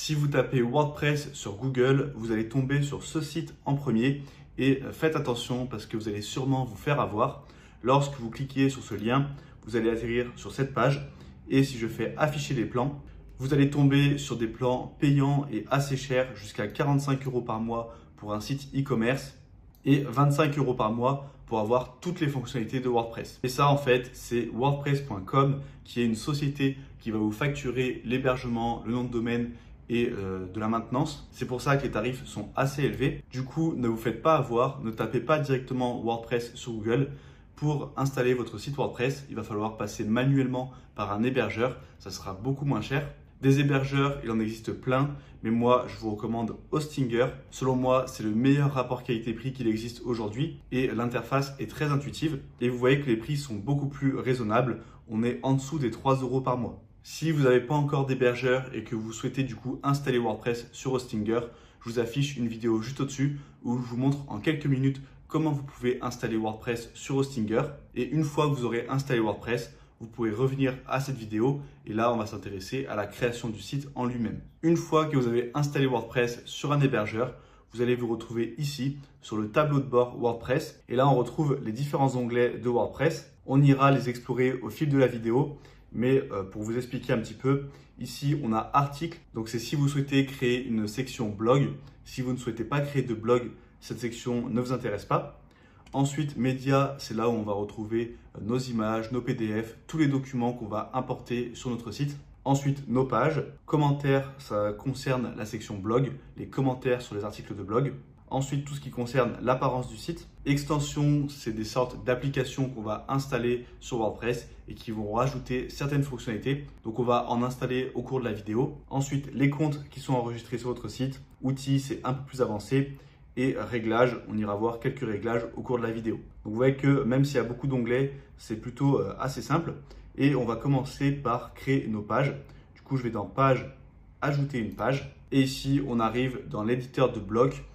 Si vous tapez WordPress sur Google, vous allez tomber sur ce site en premier et faites attention parce que vous allez sûrement vous faire avoir. Lorsque vous cliquez sur ce lien, vous allez atterrir sur cette page et si je fais afficher les plans, vous allez tomber sur des plans payants et assez chers, jusqu'à 45 € par mois pour un site e-commerce et 25 € par mois pour avoir toutes les fonctionnalités de WordPress. Et ça, en fait, c'est WordPress.com qui est une société qui va vous facturer l'hébergement, le nom de domaine et de la maintenance. C'est pour ça que les tarifs sont assez élevés. Du coup, ne vous faites pas avoir, ne tapez pas directement WordPress sur Google. Pour installer votre site WordPress, il va falloir passer manuellement par un hébergeur. Ça sera beaucoup moins cher. Des hébergeurs, il en existe plein, mais moi, je vous recommande Hostinger. Selon moi, c'est le meilleur rapport qualité-prix qu'il existe aujourd'hui et l'interface est très intuitive. Et vous voyez que les prix sont beaucoup plus raisonnables. On est en dessous des 3 € par mois. Si vous n'avez pas encore d'hébergeur et que vous souhaitez du coup installer WordPress sur Hostinger, je vous affiche une vidéo juste au-dessus où je vous montre en quelques minutes comment vous pouvez installer WordPress sur Hostinger. Et une fois que vous aurez installé WordPress, vous pouvez revenir à cette vidéo et là, on va s'intéresser à la création du site en lui-même. Une fois que vous avez installé WordPress sur un hébergeur, vous allez vous retrouver ici sur le tableau de bord WordPress et là, on retrouve les différents onglets de WordPress. On ira les explorer au fil de la vidéo, mais pour vous expliquer un petit peu, ici, on a articles. Donc, c'est si vous souhaitez créer une section blog. Si vous ne souhaitez pas créer de blog, cette section ne vous intéresse pas. Ensuite, médias, c'est là où on va retrouver nos images, nos PDF, tous les documents qu'on va importer sur notre site. Ensuite, nos pages. Commentaires, ça concerne la section blog, les commentaires sur les articles de blog. Ensuite, tout ce qui concerne l'apparence du site. Extensions, c'est des sortes d'applications qu'on va installer sur WordPress et qui vont rajouter certaines fonctionnalités. Donc, on va en installer au cours de la vidéo. Ensuite, les comptes qui sont enregistrés sur votre site. Outils, c'est un peu plus avancé. Et réglages, on ira voir quelques réglages au cours de la vidéo. Donc vous voyez que même s'il y a beaucoup d'onglets, c'est plutôt assez simple. Et on va commencer par créer nos pages. Du coup, je vais dans Page, ajouter une page. Et ici, on arrive dans l'éditeur de bloc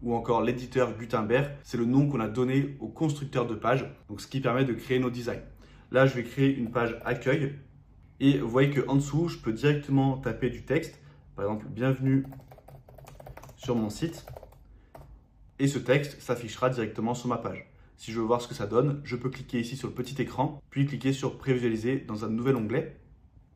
ou encore l'éditeur Gutenberg. C'est le nom qu'on a donné au constructeur de page, donc ce qui permet de créer nos designs. Là, je vais créer une page accueil. Et vous voyez qu'en dessous, je peux directement taper du texte. Par exemple, bienvenue sur mon site. Et ce texte s'affichera directement sur ma page. Si je veux voir ce que ça donne, je peux cliquer ici sur le petit écran, puis cliquer sur Prévisualiser dans un nouvel onglet.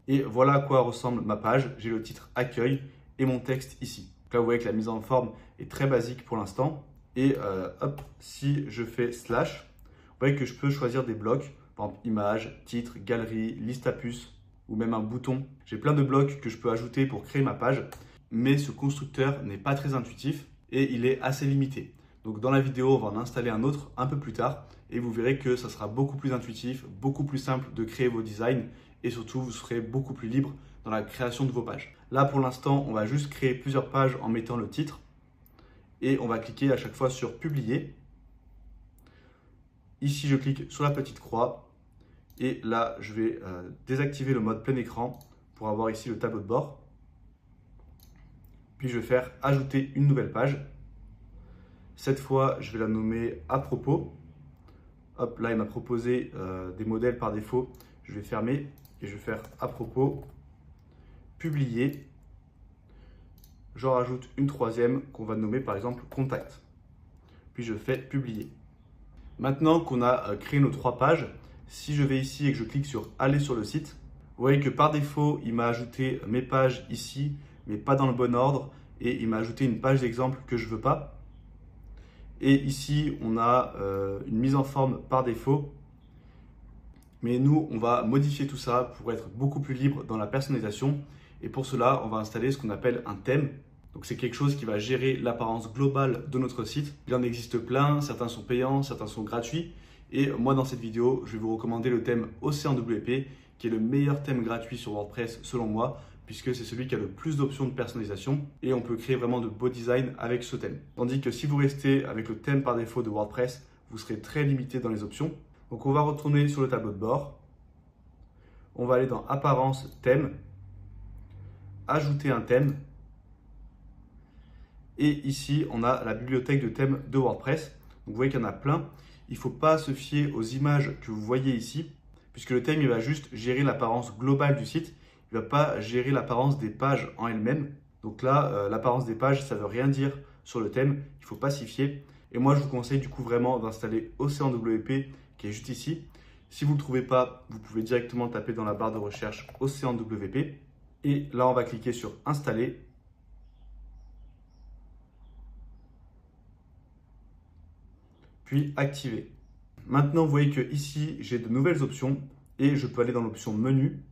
Et voilà à quoi ressemble ma page. J'ai le titre Accueil et mon texte ici. Donc là, vous voyez que la mise en forme est très basique pour l'instant. Et hop, si je fais slash, vous voyez que je peux choisir des blocs, par exemple images, titre, galerie, liste à puces ou même un bouton. J'ai plein de blocs que je peux ajouter pour créer ma page, mais ce constructeur n'est pas très intuitif et il est assez limité. Donc dans la vidéo, on va en installer un autre un peu plus tard et vous verrez que ça sera beaucoup plus intuitif, beaucoup plus simple de créer vos designs et surtout, vous serez beaucoup plus libre dans la création de vos pages. Là, pour l'instant, on va juste créer plusieurs pages en mettant le titre et on va cliquer à chaque fois sur Publier. Ici, je clique sur la petite croix et là, je vais désactiver le mode plein écran pour avoir ici le tableau de bord. Puis je vais faire ajouter une nouvelle page. Cette fois, je vais la nommer à propos. Hop, là, il m'a proposé des modèles par défaut. Je vais fermer et je vais faire à propos, publier. J'en rajoute une troisième qu'on va nommer par exemple contact. Puis je fais publier. Maintenant qu'on a créé nos 3 pages, si je vais ici et que je clique sur aller sur le site, vous voyez que par défaut, il m'a ajouté mes pages ici, mais pas dans le bon ordre. Et il m'a ajouté une page d'exemple que je ne veux pas. Et ici, on a une mise en forme par défaut. Mais nous, on va modifier tout ça pour être beaucoup plus libre dans la personnalisation. Et pour cela, on va installer ce qu'on appelle un thème. Donc, c'est quelque chose qui va gérer l'apparence globale de notre site. Il en existe plein, certains sont payants, certains sont gratuits. Et moi, dans cette vidéo, je vais vous recommander le thème OceanWP, qui est le meilleur thème gratuit sur WordPress selon moi, puisque c'est celui qui a le plus d'options de personnalisation et on peut créer vraiment de beaux designs avec ce thème. Tandis que si vous restez avec le thème par défaut de WordPress, vous serez très limité dans les options. Donc on va retourner sur le tableau de bord. On va aller dans Apparence, Thème, Ajouter un thème. Et ici, on a la bibliothèque de thèmes de WordPress. Donc vous voyez qu'il y en a plein. Il ne faut pas se fier aux images que vous voyez ici, puisque le thème il va juste gérer l'apparence globale du site. Il ne va pas gérer l'apparence des pages en elles-mêmes. Donc là, l'apparence des pages, ça ne veut rien dire sur le thème, il faut pas s'y fier. Et moi, je vous conseille du coup vraiment d'installer OceanWP qui est juste ici. Si vous ne le trouvez pas, vous pouvez directement taper dans la barre de recherche OceanWP. Et là, on va cliquer sur Installer. Puis Activer. Maintenant, vous voyez que ici, j'ai de nouvelles options et je peux aller dans l'option Menu.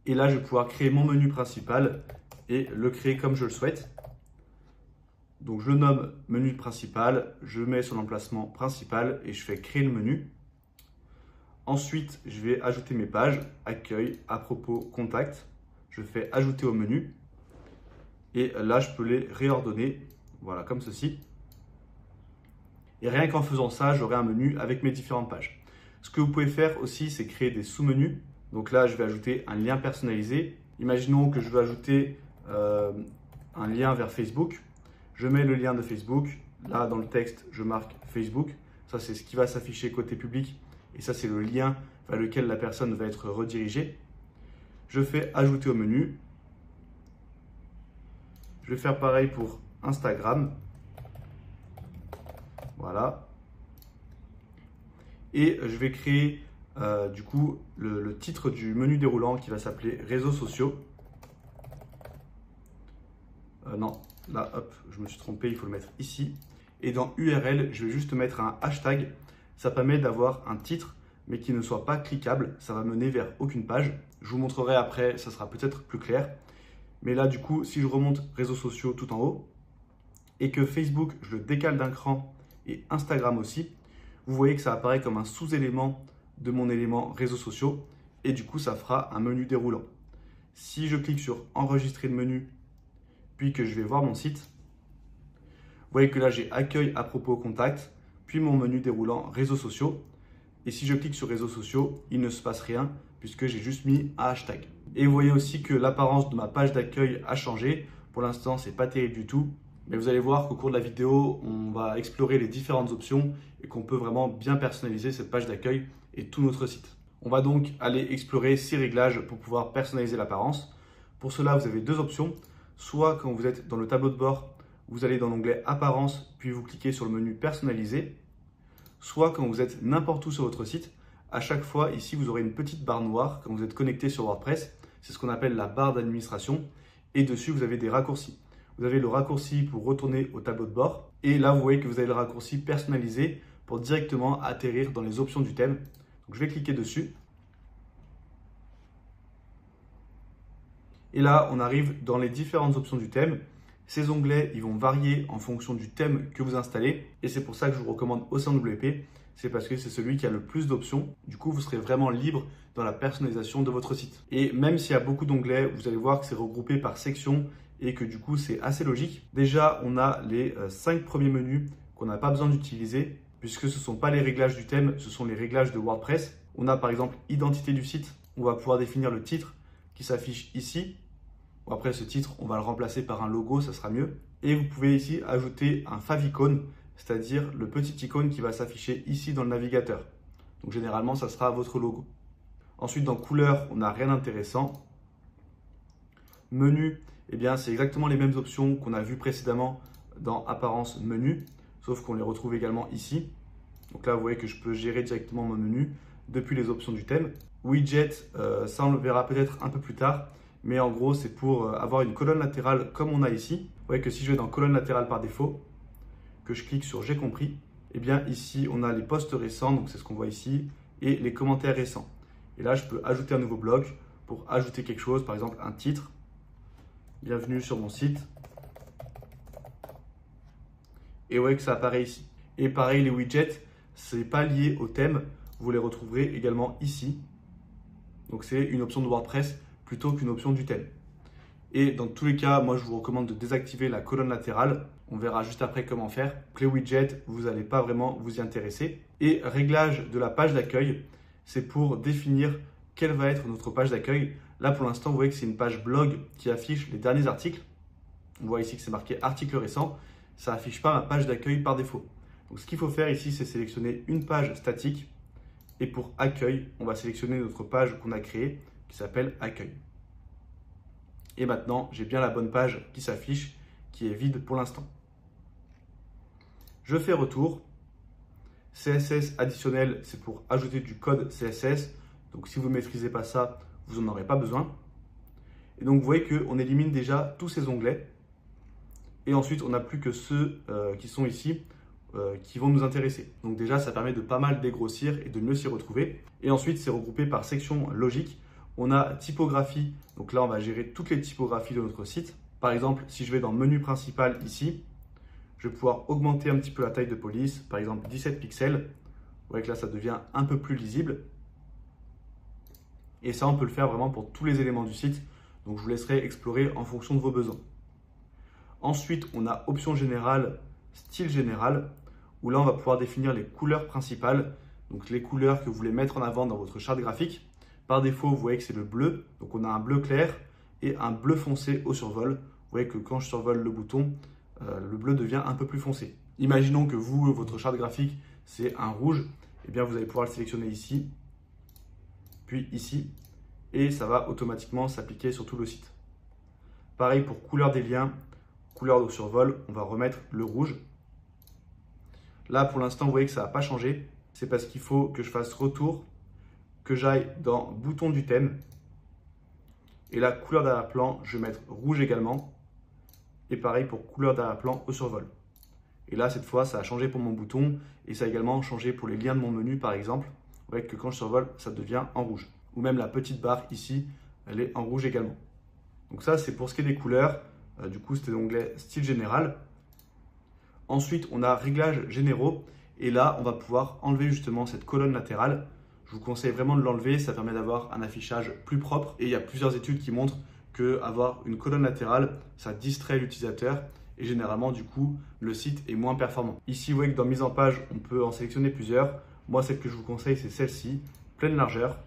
Et là, je vais pouvoir créer mon menu principal et le créer comme je le souhaite. Donc, je le nomme menu principal, je mets son emplacement principal et je fais créer le menu. Ensuite, je vais ajouter mes pages, accueil, à propos, contact. Je fais ajouter au menu. Et là, je peux les réordonner, voilà, comme ceci. Et rien qu'en faisant ça, j'aurai un menu avec mes différentes pages. Ce que vous pouvez faire aussi, c'est créer des sous-menus. Donc là, je vais ajouter un lien personnalisé. Imaginons que je veux ajouter un lien vers Facebook. Je mets le lien de Facebook. Là, dans le texte, je marque Facebook. Ça, c'est ce qui va s'afficher côté public. Et ça, c'est le lien vers lequel la personne va être redirigée. Je fais ajouter au menu. Je vais faire pareil pour Instagram. Voilà. Et je vais créer du coup le titre du menu déroulant qui va s'appeler réseaux sociaux. Non, là, hop, je me suis trompé, il faut le mettre ici. Et dans URL, je vais juste mettre un hashtag. Ça permet d'avoir un titre, mais qui ne soit pas cliquable. Ça va mener vers aucune page. Je vous montrerai après, ça sera peut-être plus clair. Mais là, du coup, si je remonte réseaux sociaux tout en haut, et que Facebook, je le décale d'un cran, et Instagram aussi, vous voyez que ça apparaît comme un sous-élément de mon élément réseaux sociaux. Et du coup, ça fera un menu déroulant. Si je clique sur enregistrer le menu, puis que je vais voir mon site, vous voyez que là, j'ai accueil, à propos, contact, puis mon menu déroulant réseaux sociaux. Et si je clique sur réseaux sociaux, il ne se passe rien puisque j'ai juste mis un hashtag. Et vous voyez aussi que l'apparence de ma page d'accueil a changé. Pour l'instant, c'est pas terrible du tout. Mais vous allez voir qu'au cours de la vidéo, on va explorer les différentes options et qu'on peut vraiment bien personnaliser cette page d'accueil et tout notre site. On va donc aller explorer 6 réglages pour pouvoir personnaliser l'apparence. Pour cela, vous avez 2 options. Soit quand vous êtes dans le tableau de bord, vous allez dans l'onglet Apparence, puis vous cliquez sur le menu Personnaliser. Soit quand vous êtes n'importe où sur votre site, à chaque fois ici vous aurez une petite barre noire quand vous êtes connecté sur WordPress. C'est ce qu'on appelle la barre d'administration et dessus vous avez des raccourcis. Vous avez le raccourci pour retourner au tableau de bord et là vous voyez que vous avez le raccourci personnalisé pour directement atterrir dans les options du thème. Donc je vais cliquer dessus. Et là on arrive dans les différentes options du thème. Ces onglets, ils vont varier en fonction du thème que vous installez. Et c'est pour ça que je vous recommande OceanWP. C'est parce que c'est celui qui a le plus d'options. Du coup, vous serez vraiment libre dans la personnalisation de votre site. Et même s'il y a beaucoup d'onglets, vous allez voir que c'est regroupé par section et que du coup, c'est assez logique. Déjà, on a les 5 premiers menus qu'on n'a pas besoin d'utiliser puisque ce ne sont pas les réglages du thème, ce sont les réglages de WordPress. On a par exemple identité du site. On va pouvoir définir le titre qui s'affiche ici. Bon, après, ce titre, on va le remplacer par un logo, ça sera mieux. Et vous pouvez ici ajouter un favicon, c'est-à-dire le petit icône qui va s'afficher ici dans le navigateur. Donc généralement, ça sera votre logo. Ensuite, dans couleur, on n'a rien d'intéressant. Menu, eh bien, c'est exactement les mêmes options qu'on a vues précédemment dans apparence menu, sauf qu'on les retrouve également ici. Donc là, vous voyez que je peux gérer directement mon menu depuis les options du thème. Widget, ça on le verra peut-être un peu plus tard. Mais en gros, c'est pour avoir une colonne latérale comme on a ici. Vous voyez que si je vais dans colonne latérale par défaut, que je clique sur j'ai compris, eh bien ici, on a les posts récents, donc c'est ce qu'on voit ici, et les commentaires récents. Et là, je peux ajouter un nouveau bloc pour ajouter quelque chose, par exemple un titre. Bienvenue sur mon site. Et vous voyez que ça apparaît ici. Et pareil, les widgets, ce n'est pas lié au thème. Vous les retrouverez également ici. Donc c'est une option de WordPress plutôt qu'une option du thème. Et dans tous les cas, moi je vous recommande de désactiver la colonne latérale. On verra juste après comment faire. Donc, les widgets, vous n'allez pas vraiment vous y intéresser. Et réglage de la page d'accueil, c'est pour définir quelle va être notre page d'accueil. Là pour l'instant, vous voyez que c'est une page blog qui affiche les derniers articles. On voit ici que c'est marqué article récent. Ça n'affiche pas ma page d'accueil par défaut. Donc ce qu'il faut faire ici, c'est sélectionner une page statique. Et pour accueil, on va sélectionner notre page qu'on a créée qui s'appelle accueil. Et maintenant, j'ai bien la bonne page qui s'affiche, qui est vide pour l'instant. Je fais retour. CSS additionnel, c'est pour ajouter du code CSS. Donc si vous ne maîtrisez pas ça, vous n'en aurez pas besoin. Et donc vous voyez qu'on élimine déjà tous ces onglets. Et ensuite, on n'a plus que ceux qui sont ici qui vont nous intéresser. Donc déjà, ça permet de pas mal dégrossir et de mieux s'y retrouver. Et ensuite, c'est regroupé par section logique. On a typographie. Donc là, on va gérer toutes les typographies de notre site. Par exemple, si je vais dans le menu principal ici, je vais pouvoir augmenter un petit peu la taille de police, par exemple 17 pixels. Vous voyez que là, ça devient un peu plus lisible. Et ça, on peut le faire vraiment pour tous les éléments du site. Donc, je vous laisserai explorer en fonction de vos besoins. Ensuite, on a option générale, style général, où là, on va pouvoir définir les couleurs principales. Donc, les couleurs que vous voulez mettre en avant dans votre charte graphique. Par défaut, vous voyez que c'est le bleu. Donc, on a un bleu clair et un bleu foncé au survol. Vous voyez que quand je survole le bouton, le bleu devient un peu plus foncé. Imaginons que vous, votre charte graphique, c'est un rouge. Eh bien, vous allez pouvoir le sélectionner ici, puis ici, et ça va automatiquement s'appliquer sur tout le site. Pareil pour couleur des liens, couleur au survol, on va remettre le rouge. Là, pour l'instant, vous voyez que ça n'a pas changé. C'est parce qu'il faut que je fasse retour, que j'aille dans bouton du thème. Et la couleur d'arrière-plan, je vais mettre rouge également. Et pareil pour couleur d'arrière-plan au survol. Et là, cette fois, ça a changé pour mon bouton et ça a également changé pour les liens de mon menu, par exemple. Vous voyez que quand je survole, ça devient en rouge. Ou même la petite barre ici, elle est en rouge également. Donc ça, c'est pour ce qui est des couleurs. Du coup, c'était l'onglet style général. Ensuite, on a réglages généraux. Et là, on va pouvoir enlever justement cette colonne latérale. Je vous conseille vraiment de l'enlever. Ça permet d'avoir un affichage plus propre. Et il y a plusieurs études qui montrent qu'avoir une colonne latérale, ça distrait l'utilisateur et généralement, du coup, le site est moins performant. Ici, vous voyez que dans mise en page, on peut en sélectionner plusieurs. Moi, celle que je vous conseille, c'est celle-ci, pleine largeur.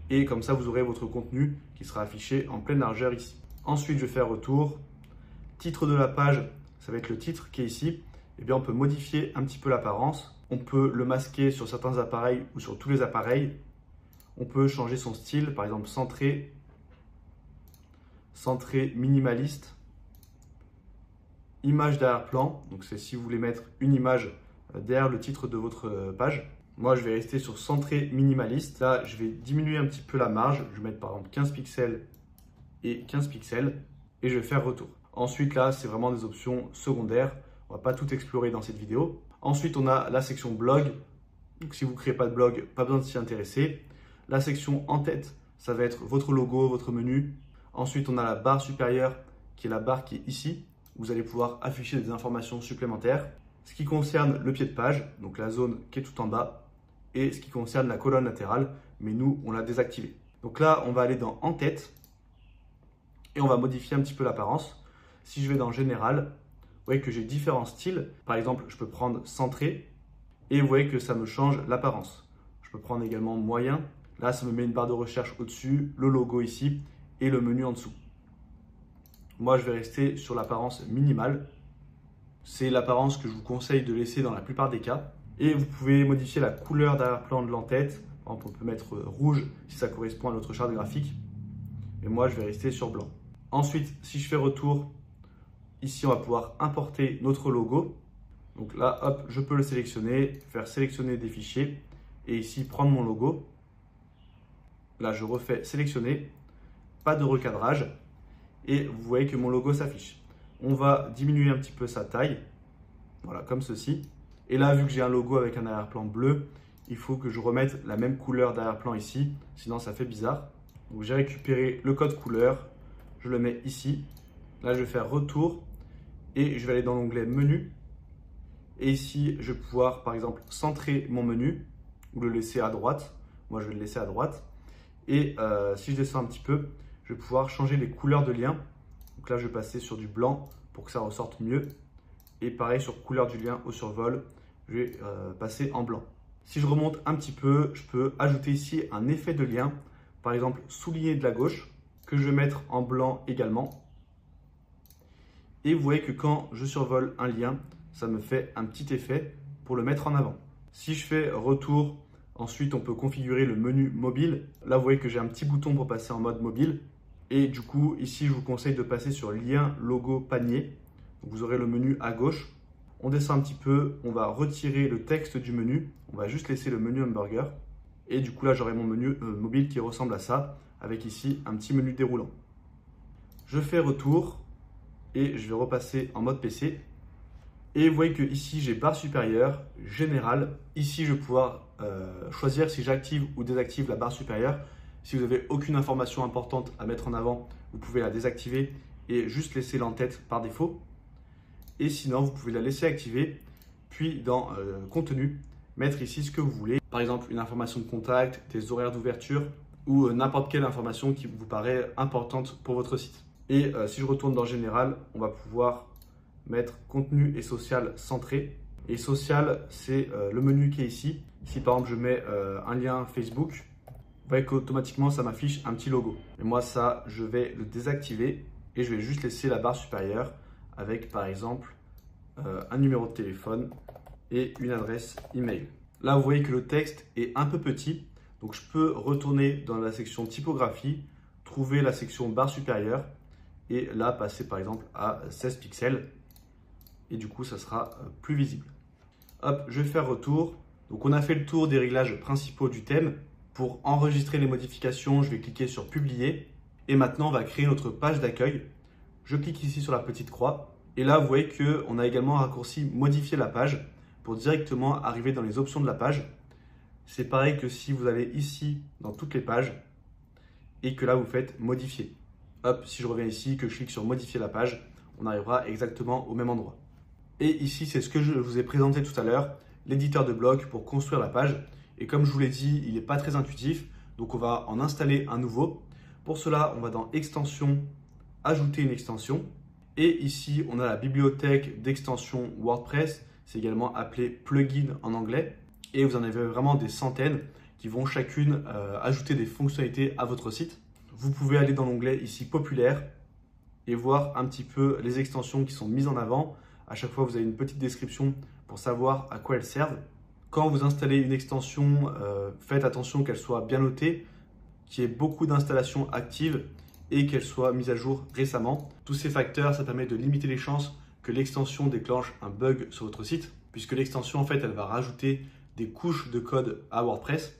Et comme ça, vous aurez votre contenu qui sera affiché en pleine largeur ici. Ensuite, je vais faire retour. Titre de la page, ça va être le titre qui est ici. Eh bien, on peut modifier un petit peu l'apparence. On peut le masquer sur certains appareils ou sur tous les appareils. On peut changer son style, par exemple centré minimaliste, image d'arrière-plan, donc c'est si vous voulez mettre une image derrière le titre de votre page. Moi, je vais rester sur centré minimaliste. Là, je vais diminuer un petit peu la marge. Je vais mettre par exemple 15 pixels et 15 pixels et je vais faire retour. Ensuite, là, c'est vraiment des options secondaires. On ne va pas tout explorer dans cette vidéo. Ensuite, on a la section blog. Donc, si vous ne créez pas de blog, pas besoin de s'y intéresser. La section en tête, ça va être votre logo, votre menu. Ensuite, on a la barre supérieure qui est la barre qui est ici. Vous allez pouvoir afficher des informations supplémentaires. Ce qui concerne le pied de page, donc la zone qui est tout en bas, et ce qui concerne la colonne latérale, mais nous, on l'a désactivé. Donc là, on va aller dans en tête et on va modifier un petit peu l'apparence. Si je vais dans général, vous voyez que j'ai différents styles. Par exemple, je peux prendre centré et vous voyez que ça me change l'apparence. Je peux prendre également moyen. Là, ça me met une barre de recherche au-dessus, le logo ici et le menu en dessous. Moi, je vais rester sur l'apparence minimale. C'est l'apparence que je vous conseille de laisser dans la plupart des cas. Et vous pouvez modifier la couleur d'arrière-plan de l'entête. On peut mettre rouge si ça correspond à notre charte graphique. Et moi, je vais rester sur blanc. Ensuite, si je fais retour, ici, on va pouvoir importer notre logo. Donc là, hop, je peux le sélectionner, faire sélectionner des fichiers. Et ici, prendre mon logo. Là, je refais sélectionner. Pas de recadrage. Et vous voyez que mon logo s'affiche. On va diminuer un petit peu sa taille. Voilà, comme ceci. Et là, vu que j'ai un logo avec un arrière-plan bleu, il faut que je remette la même couleur d'arrière-plan ici. Sinon, ça fait bizarre. Donc, j'ai récupéré le code couleur. Je le mets ici. Là, je vais faire retour. Et je vais aller dans l'onglet menu. Et ici, je vais pouvoir, par exemple, centrer mon menu ou le laisser à droite. Moi, je vais le laisser à droite. Et si je descends un petit peu, je vais pouvoir changer les couleurs de lien. Donc là, je vais passer sur du blanc pour que ça ressorte mieux. Et pareil, sur couleur du lien au survol, je vais passer en blanc. Si je remonte un petit peu, je peux ajouter ici un effet de lien. Par exemple, souligné de la gauche, que je vais mettre en blanc également. Et vous voyez que quand je survole un lien, ça me fait un petit effet pour le mettre en avant. Si je fais retour, ensuite on peut configurer le menu mobile. Là, vous voyez que j'ai un petit bouton pour passer en mode mobile. Et du coup, ici, je vous conseille de passer sur lien, logo, panier. Donc, vous aurez le menu à gauche. On descend un petit peu, on va retirer le texte du menu. On va juste laisser le menu hamburger. Et du coup, là, j'aurai mon menu mobile qui ressemble à ça, avec ici un petit menu déroulant. Je fais retour et je vais repasser en mode PC. Et vous voyez que ici, j'ai barre supérieure, générale. Ici, je vais pouvoir choisir si j'active ou désactive la barre supérieure. Si vous n'avez aucune information importante à mettre en avant, vous pouvez la désactiver et juste laisser l'en-tête par défaut. Et sinon, vous pouvez la laisser activer, puis dans contenu, mettre ici ce que vous voulez. Par exemple, une information de contact, des horaires d'ouverture ou n'importe quelle information qui vous paraît importante pour votre site. Et si je retourne dans Général, on va pouvoir mettre contenu et social centré. Et social, c'est le menu qui est ici. Si par exemple je mets un lien Facebook, vous voyez qu'automatiquement ça m'affiche un petit logo. Et moi ça, je vais le désactiver et je vais juste laisser la barre supérieure avec par exemple un numéro de téléphone et une adresse email. Là vous voyez que le texte est un peu petit, donc je peux retourner dans la section typographie, trouver la section barre supérieure et là passer par exemple à 16 pixels. Et du coup, ça sera plus visible. Hop, je vais faire retour. Donc, on a fait le tour des réglages principaux du thème. Pour enregistrer les modifications, je vais cliquer sur Publier. Et maintenant, on va créer notre page d'accueil. Je clique ici sur la petite croix. Et là, vous voyez qu'on a également un raccourci Modifier la page pour directement arriver dans les options de la page. C'est pareil que si vous allez ici dans toutes les pages et que là, vous faites Modifier. Hop, si je reviens ici, que je clique sur Modifier la page, on arrivera exactement au même endroit. Et ici, c'est ce que je vous ai présenté tout à l'heure, l'éditeur de blocs pour construire la page. Et comme je vous l'ai dit, il n'est pas très intuitif, donc on va en installer un nouveau. Pour cela, on va dans Extensions, Ajouter une extension. Et ici, on a la bibliothèque d'extensions WordPress, c'est également appelé plugin en anglais. Et vous en avez vraiment des centaines qui vont chacune ajouter des fonctionnalités à votre site. Vous pouvez aller dans l'onglet ici Populaire et voir un petit peu les extensions qui sont mises en avant. À chaque fois, vous avez une petite description pour savoir à quoi elles servent. Quand vous installez une extension, faites attention qu'elle soit bien notée, qu'il y ait beaucoup d'installations actives et qu'elle soit mise à jour récemment. Tous ces facteurs, ça permet de limiter les chances que l'extension déclenche un bug sur votre site, puisque l'extension, en fait, elle va rajouter des couches de code à WordPress.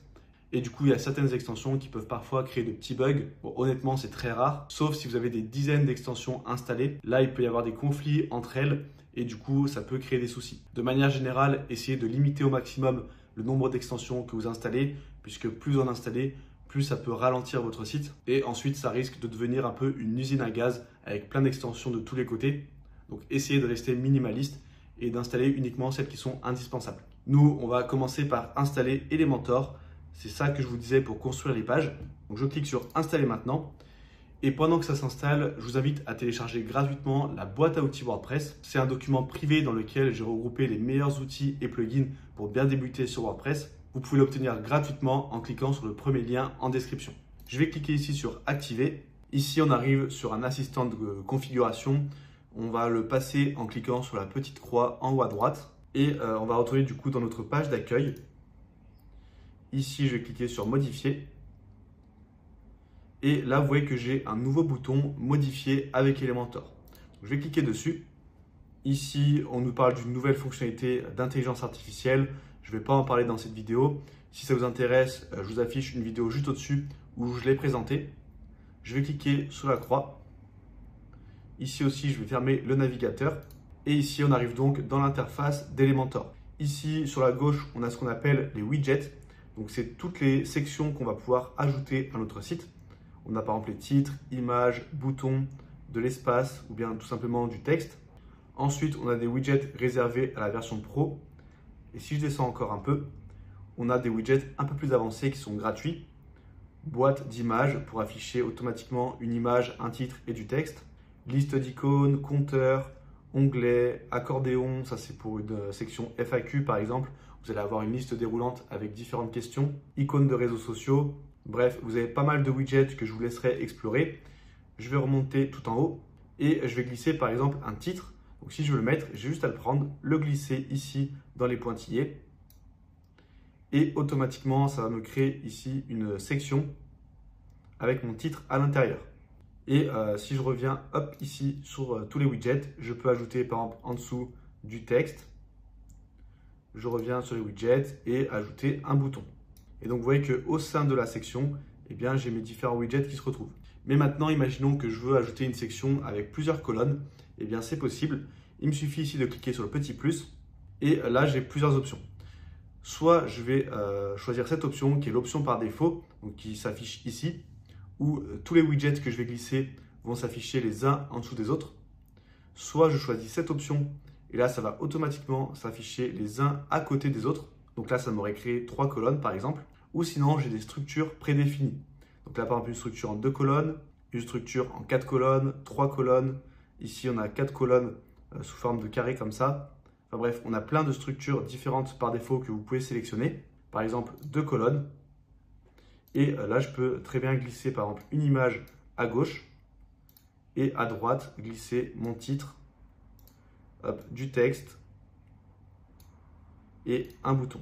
Et du coup, il y a certaines extensions qui peuvent parfois créer de petits bugs. Bon, honnêtement, c'est très rare, sauf si vous avez des dizaines d'extensions installées. Là, il peut y avoir des conflits entre elles et du coup, ça peut créer des soucis. De manière générale, essayez de limiter au maximum le nombre d'extensions que vous installez, puisque plus vous en installez, plus ça peut ralentir votre site. Et ensuite, ça risque de devenir un peu une usine à gaz avec plein d'extensions de tous les côtés. Donc, essayez de rester minimaliste et d'installer uniquement celles qui sont indispensables. Nous, on va commencer par installer Elementor. C'est ça que je vous disais pour construire les pages. Donc, je clique sur Installer maintenant. Et pendant que ça s'installe, je vous invite à télécharger gratuitement la boîte à outils WordPress. C'est un document privé dans lequel j'ai regroupé les meilleurs outils et plugins pour bien débuter sur WordPress. Vous pouvez l'obtenir gratuitement en cliquant sur le premier lien en description. Je vais cliquer ici sur Activer. Ici, on arrive sur un assistant de configuration. On va le passer en cliquant sur la petite croix en haut à droite. Et on va retourner du coup dans notre page d'accueil. Ici, je vais cliquer sur Modifier. Et là, vous voyez que j'ai un nouveau bouton Modifier avec Elementor. Je vais cliquer dessus. Ici, on nous parle d'une nouvelle fonctionnalité d'intelligence artificielle. Je ne vais pas en parler dans cette vidéo. Si ça vous intéresse, je vous affiche une vidéo juste au-dessus où je l'ai présenté. Je vais cliquer sur la croix. Ici aussi, je vais fermer le navigateur. Et ici, on arrive donc dans l'interface d'Elementor. Ici, sur la gauche, on a ce qu'on appelle les widgets. Donc, c'est toutes les sections qu'on va pouvoir ajouter à notre site. On a par exemple les titres, images, boutons, de l'espace ou bien tout simplement du texte. Ensuite, on a des widgets réservés à la version Pro. Et si je descends encore un peu, on a des widgets un peu plus avancés qui sont gratuits. Boîte d'images pour afficher automatiquement une image, un titre et du texte. Liste d'icônes, compteur, onglet, accordéon, ça c'est pour une section FAQ par exemple. Vous allez avoir une liste déroulante avec différentes questions. Icônes de réseaux sociaux. Bref, vous avez pas mal de widgets que je vous laisserai explorer. Je vais remonter tout en haut et je vais glisser par exemple un titre. Donc si je veux le mettre, j'ai juste à le prendre, le glisser ici dans les pointillés. Et automatiquement, ça va me créer ici une section avec mon titre à l'intérieur. Et si je reviens hop, ici sur tous les widgets, je peux ajouter par exemple en dessous du texte. Je reviens sur les widgets et ajouter un bouton. Et donc vous voyez qu'au sein de la section, eh bien, j'ai mes différents widgets qui se retrouvent. Mais maintenant, imaginons que je veux ajouter une section avec plusieurs colonnes. Eh bien, c'est possible. Il me suffit ici de cliquer sur le petit plus. Et là, j'ai plusieurs options. Soit je vais choisir cette option qui est l'option par défaut, donc qui s'affiche ici, où tous les widgets que je vais glisser vont s'afficher les uns en dessous des autres. Soit je choisis cette option et là, ça va automatiquement s'afficher les uns à côté des autres. Donc là, ça m'aurait créé 3 colonnes par exemple. Ou sinon, j'ai des structures prédéfinies. Donc là, par exemple, une structure en 2 colonnes, une structure en 4 colonnes, 3 colonnes. Ici, on a 4 colonnes sous forme de carré comme ça. Enfin bref, on a plein de structures différentes par défaut que vous pouvez sélectionner. Par exemple, 2 colonnes. Et là, je peux très bien glisser par exemple une image à gauche et à droite, glisser mon titre, hop, du texte et un bouton.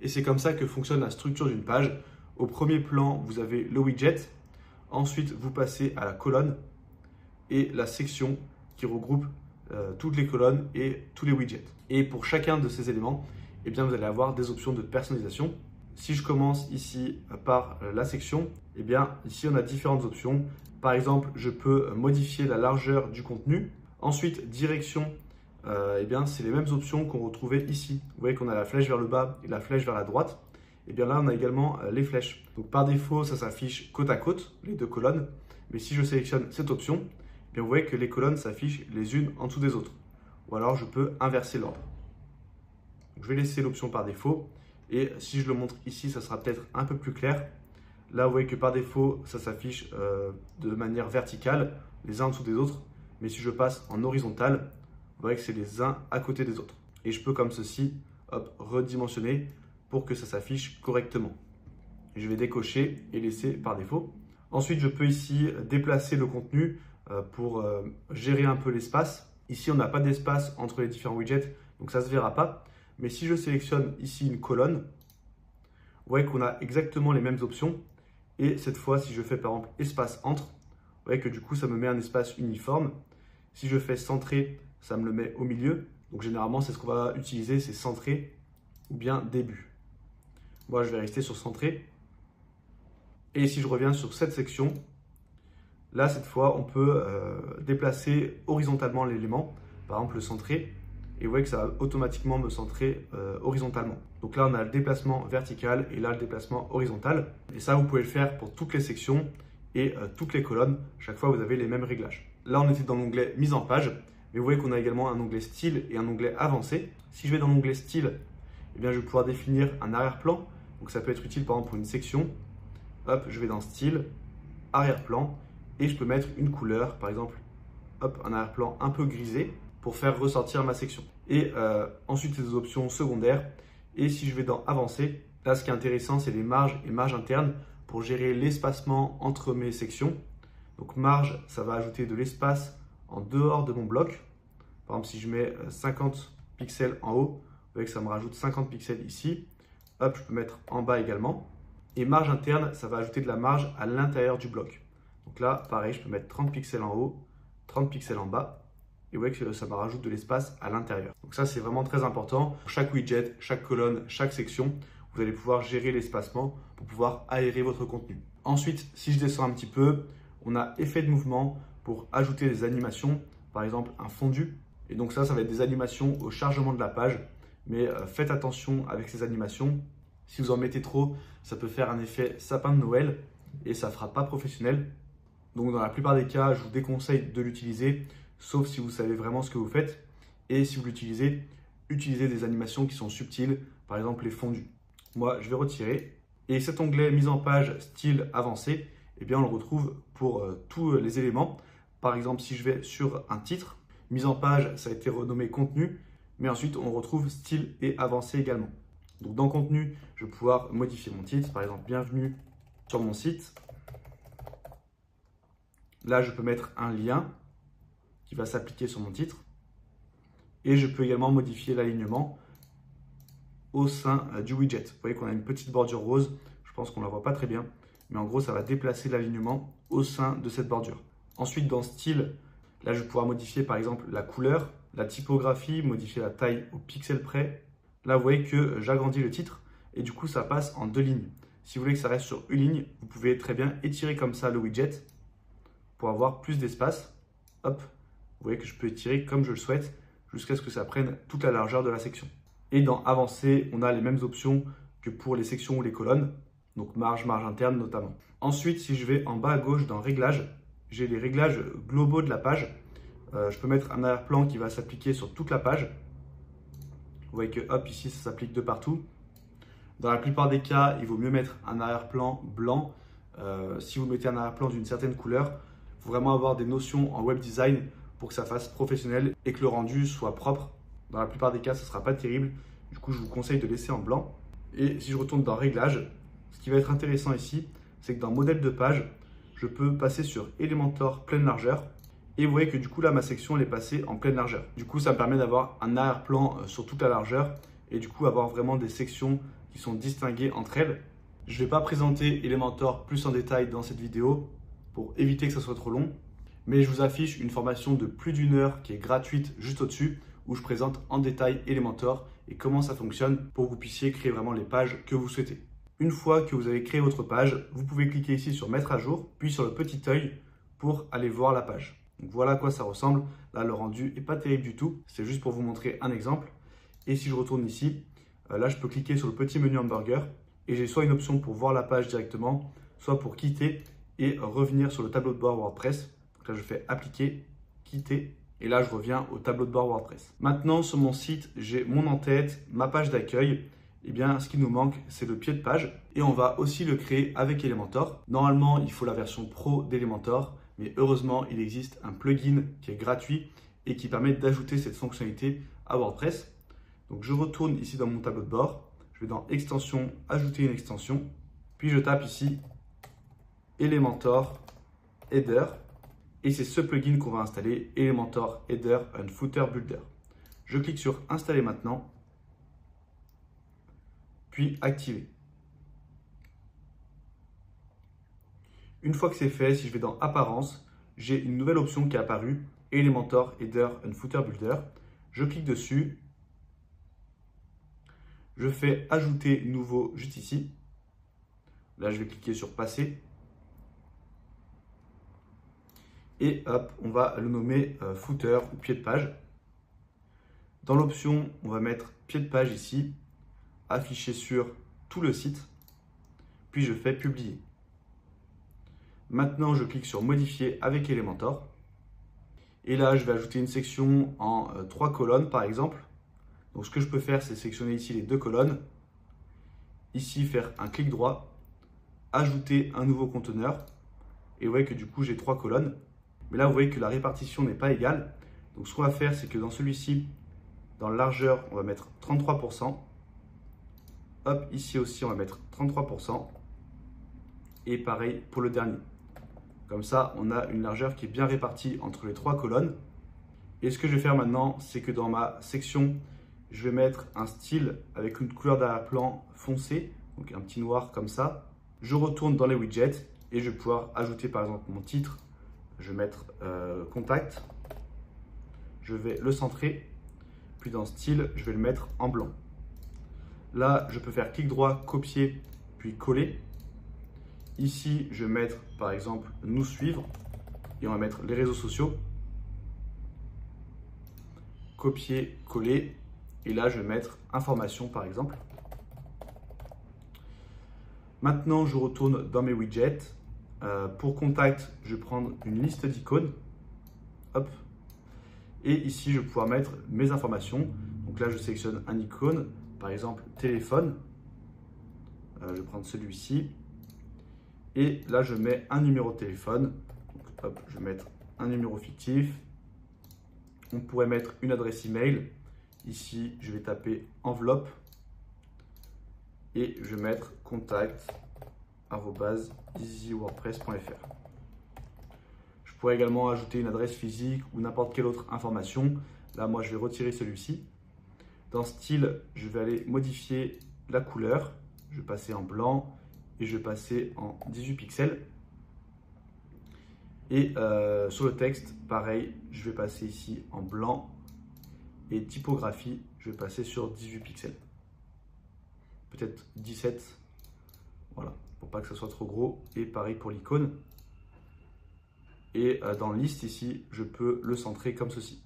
Et c'est comme ça que fonctionne la structure d'une page. Au premier plan, vous avez le widget. Ensuite, vous passez à la colonne et la section qui regroupe toutes les colonnes et tous les widgets. Et pour chacun de ces éléments, eh bien, vous allez avoir des options de personnalisation. Si je commence ici par la section, eh bien, ici, on a différentes options. Par exemple, je peux modifier la largeur du contenu. Ensuite, direction, eh bien, c'est les mêmes options qu'on retrouvait ici. Vous voyez qu'on a la flèche vers le bas et la flèche vers la droite. Et bien là, on a également les flèches. Donc par défaut, ça s'affiche côte à côte, les deux colonnes. Mais si je sélectionne cette option, eh bien, vous voyez que les colonnes s'affichent les unes en dessous des autres. Ou alors, je peux inverser l'ordre. Je vais laisser l'option par défaut. Et si je le montre ici, ça sera peut-être un peu plus clair. Là, vous voyez que par défaut, ça s'affiche de manière verticale, les uns en dessous des autres. Mais si je passe en horizontal, vous voyez que c'est les uns à côté des autres. Et je peux comme ceci, hop, redimensionner pour que ça s'affiche correctement. Je vais décocher et laisser par défaut. Ensuite, je peux ici déplacer le contenu pour gérer un peu l'espace. Ici, on n'a pas d'espace entre les différents widgets, donc ça ne se verra pas. Mais si je sélectionne ici une colonne, vous voyez qu'on a exactement les mêmes options. Et cette fois, si je fais par exemple espace entre, vous voyez que du coup, ça me met un espace uniforme. Si je fais centrer, ça me le met au milieu. Donc généralement, c'est ce qu'on va utiliser, c'est centrer ou bien début. Moi, je vais rester sur centrer. Et si je reviens sur cette section, là, cette fois, on peut déplacer horizontalement l'élément, par exemple le centrer. Et vous voyez que ça va automatiquement me centrer horizontalement. Donc là, on a le déplacement vertical et là, le déplacement horizontal. Et ça, vous pouvez le faire pour toutes les sections et toutes les colonnes. Chaque fois, vous avez les mêmes réglages. Là, on était dans l'onglet mise en page. Mais vous voyez qu'on a également un onglet style et un onglet avancé. Si je vais dans l'onglet style, eh bien, je vais pouvoir définir un arrière-plan. Donc ça peut être utile par exemple pour une section. Hop, je vais dans style, arrière-plan et je peux mettre une couleur, par exemple, hop, un arrière-plan un peu grisé pour faire ressortir ma section. Et ensuite, les options secondaires. Et si je vais dans avancer, là, ce qui est intéressant, c'est les marges et marges internes pour gérer l'espacement entre mes sections. Donc marge, ça va ajouter de l'espace en dehors de mon bloc. Par exemple, si je mets 50 pixels en haut, vous voyez que ça me rajoute 50 pixels ici. Hop, je peux mettre en bas également. Et marge interne, ça va ajouter de la marge à l'intérieur du bloc. Donc là, pareil, je peux mettre 30 pixels en haut, 30 pixels en bas. Et vous voyez que ça me rajoute de l'espace à l'intérieur. Donc ça, c'est vraiment très important. Pour chaque widget, chaque colonne, chaque section, vous allez pouvoir gérer l'espacement pour pouvoir aérer votre contenu. Ensuite, si je descends un petit peu, on a effet de mouvement pour ajouter des animations. Par exemple, un fondu. Et donc ça va être des animations au chargement de la page. Mais faites attention avec ces animations. Si vous en mettez trop, ça peut faire un effet sapin de Noël et ça ne fera pas professionnel. Donc dans la plupart des cas, je vous déconseille de l'utiliser, sauf si vous savez vraiment ce que vous faites. Et si vous l'utilisez, utilisez des animations qui sont subtiles, par exemple les fondus. Moi, je vais retirer. Et cet onglet mise en page style avancé, eh bien, on le retrouve pour tous les éléments. Par exemple, si je vais sur un titre, mise en page, ça a été renommé contenu. Mais ensuite, on retrouve style et avancé également. Donc dans contenu, je vais pouvoir modifier mon titre. Par exemple, bienvenue sur mon site. Là, je peux mettre un lien qui va s'appliquer sur mon titre. Et je peux également modifier l'alignement au sein du widget. Vous voyez qu'on a une petite bordure rose. Je pense qu'on ne la voit pas très bien. Mais en gros, ça va déplacer l'alignement au sein de cette bordure. Ensuite, dans style, là, je vais pouvoir modifier par exemple la couleur, la typographie, modifier la taille au pixel près. Là, vous voyez que j'agrandis le titre et du coup, ça passe en 2 lignes. Si vous voulez que ça reste sur une ligne, vous pouvez très bien étirer comme ça le widget pour avoir plus d'espace. Hop, vous voyez que je peux étirer comme je le souhaite jusqu'à ce que ça prenne toute la largeur de la section. Et dans Avancer, on a les mêmes options que pour les sections ou les colonnes, donc marge interne notamment. Ensuite, si je vais en bas à gauche dans Réglages, j'ai les réglages globaux de la page. Je peux mettre un arrière-plan qui va s'appliquer sur toute la page. Vous voyez que hop, ici, ça s'applique de partout. Dans la plupart des cas, il vaut mieux mettre un arrière-plan blanc. Si vous mettez un arrière-plan d'une certaine couleur, il faut vraiment avoir des notions en web design pour que ça fasse professionnel et que le rendu soit propre. Dans la plupart des cas, ce ne sera pas terrible. Du coup, je vous conseille de laisser en blanc. Et si je retourne dans Réglages, ce qui va être intéressant ici, c'est que dans Modèle de page, je peux passer sur Elementor pleine largeur. Et vous voyez que du coup, là, ma section, elle est passée en pleine largeur. Du coup, ça me permet d'avoir un arrière-plan sur toute la largeur et du coup, avoir vraiment des sections qui sont distinguées entre elles. Je ne vais pas présenter Elementor plus en détail dans cette vidéo pour éviter que ça soit trop long. Mais je vous affiche une formation de plus d'1 heure qui est gratuite juste au-dessus où je présente en détail Elementor et comment ça fonctionne pour que vous puissiez créer vraiment les pages que vous souhaitez. Une fois que vous avez créé votre page, vous pouvez cliquer ici sur Mettre à jour, puis sur le petit œil pour aller voir la page. Donc voilà à quoi ça ressemble. Là, le rendu n'est pas terrible du tout. C'est juste pour vous montrer un exemple. Et si je retourne ici, là, je peux cliquer sur le petit menu hamburger et j'ai soit une option pour voir la page directement, soit pour quitter et revenir sur le tableau de bord WordPress. Donc là, je fais Appliquer, Quitter. Et là, je reviens au tableau de bord WordPress. Maintenant, sur mon site, j'ai mon en-tête, ma page d'accueil. Eh bien, ce qui nous manque, c'est le pied de page. Et on va aussi le créer avec Elementor. Normalement, il faut la version pro d'Elementor. Mais heureusement, il existe un plugin qui est gratuit et qui permet d'ajouter cette fonctionnalité à WordPress. Donc, je retourne ici dans mon tableau de bord. Je vais dans Extension, Ajouter une extension. Puis, je tape ici Elementor Header. Et c'est ce plugin qu'on va installer, Elementor Header and Footer Builder. Je clique sur Installer maintenant, puis Activer. Une fois que c'est fait, si je vais dans Apparence, j'ai une nouvelle option qui est apparue, Elementor Header and Footer Builder. Je clique dessus, je fais Ajouter nouveau juste ici. Là, je vais cliquer sur Passer. Et hop, on va le nommer footer ou pied de page. Dans l'option, on va mettre pied de page ici, affiché sur tout le site, puis je fais publier. Maintenant, je clique sur modifier avec Elementor. Et là, je vais ajouter une section en 3 colonnes par exemple. Donc, ce que je peux faire, c'est sélectionner ici les 2 colonnes. Ici, faire un clic droit, ajouter un nouveau conteneur. Et vous voyez que du coup, j'ai 3 colonnes. Mais là, vous voyez que la répartition n'est pas égale. Donc, ce qu'on va faire, c'est que dans celui-ci, dans la largeur, on va mettre 33%. Hop, ici aussi, on va mettre 33%. Et pareil pour le dernier. Comme ça, on a une largeur qui est bien répartie entre les 3 colonnes. Et ce que je vais faire maintenant, c'est que dans ma section, je vais mettre un style avec une couleur d'arrière-plan foncé, donc un petit noir comme ça. Je retourne dans les widgets et je vais pouvoir ajouter par exemple mon titre. Je vais mettre contact, je vais le centrer, puis dans style, je vais le mettre en blanc. Là, je peux faire clic droit, copier, puis coller. Ici, je vais mettre par exemple nous suivre et on va mettre les réseaux sociaux. Copier, coller et là, je vais mettre information par exemple. Maintenant, je retourne dans mes widgets. Pour contact, je vais prendre une liste d'icônes. Hop. Et ici, je vais pouvoir mettre mes informations. Donc là, je sélectionne un icône, par exemple téléphone. Je vais prendre celui-ci. Et là, je mets un numéro de téléphone. Donc, hop, je vais mettre un numéro fictif. On pourrait mettre une adresse email. Ici, je vais taper enveloppe. Et je vais mettre contact@easywordpress.fr. Je pourrais également ajouter une adresse physique ou n'importe quelle autre information. Là, moi, je vais retirer celui-ci. Dans style, je vais aller modifier la couleur. Je vais passer en blanc et je vais passer en 18 pixels. Et sur le texte, pareil, je vais passer ici en blanc. Et typographie, je vais passer sur 18 pixels. Peut-être 17. Voilà, pour pas que ça soit trop gros. Et pareil pour l'icône. Et dans liste ici, je peux le centrer comme ceci.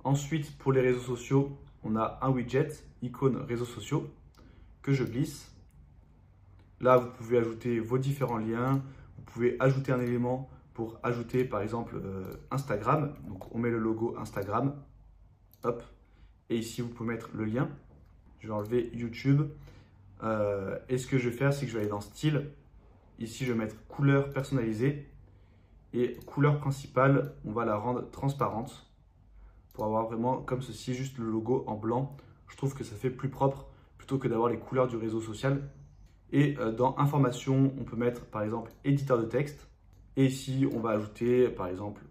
Ensuite, pour les réseaux sociaux, on a un widget, icône réseaux sociaux, que je glisse. Là, vous pouvez ajouter vos différents liens. Vous pouvez ajouter un élément pour ajouter par exemple Instagram. Donc on met le logo Instagram. Hop. Et ici, vous pouvez mettre le lien. Je vais enlever YouTube. Et ce que je vais faire, c'est que je vais aller dans style. Ici, je vais mettre couleur personnalisée. Et couleur principale, on va la rendre transparente pour avoir vraiment comme ceci, juste le logo en blanc. Je trouve que ça fait plus propre plutôt que d'avoir les couleurs du réseau social. Et dans information, on peut mettre par exemple éditeur de texte. Et ici, on va ajouter par exemple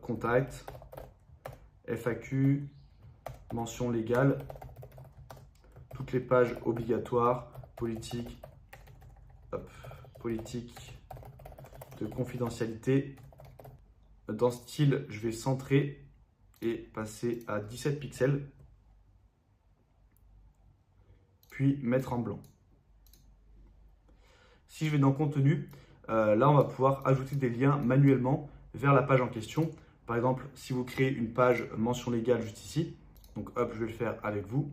contact, FAQ, mention légale, toutes les pages obligatoires, politique, hop, politique de confidentialité. Dans style, je vais centrer et passer à 17 pixels, puis mettre en blanc. Si je vais dans contenu, là on va pouvoir ajouter des liens manuellement vers la page en question. Par exemple, si vous créez une page mention légale juste ici, donc hop, je vais le faire avec vous.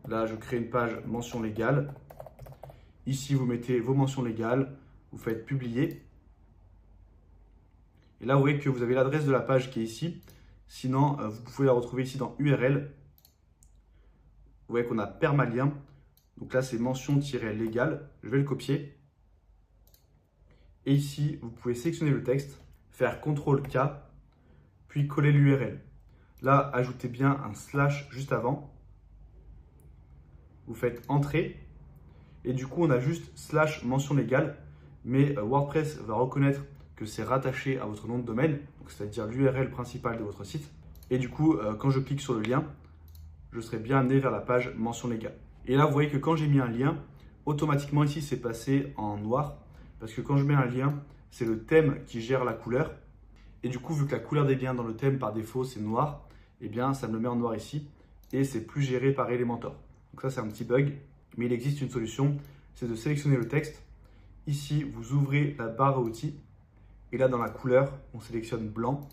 Là, je crée une page mention légale. Ici, vous mettez vos mentions légales, vous faites publier. Et là, vous voyez que vous avez l'adresse de la page qui est ici. Sinon, vous pouvez la retrouver ici dans URL. Vous voyez qu'on a permalien. Donc là, c'est mention-légale. Je vais le copier. Et ici, vous pouvez sélectionner le texte, faire CTRL-K, puis coller l'URL. Là, ajoutez bien un slash juste avant. Vous faites Entrée. Et du coup, on a juste slash mention légale. Mais WordPress va reconnaître que c'est rattaché à votre nom de domaine, c'est-à-dire l'URL principale de votre site. Et du coup, quand je clique sur le lien, je serai bien amené vers la page mention légale. Et là, vous voyez que quand j'ai mis un lien, automatiquement ici, c'est passé en noir. Parce que quand je mets un lien, c'est le thème qui gère la couleur. Et du coup, vu que la couleur des liens dans le thème par défaut, c'est noir, eh bien, ça me le met en noir ici. Et c'est plus géré par Elementor. Donc ça, c'est un petit bug. Mais il existe une solution, c'est de sélectionner le texte. Ici, vous ouvrez la barre à outils. Et là, dans la couleur, on sélectionne blanc.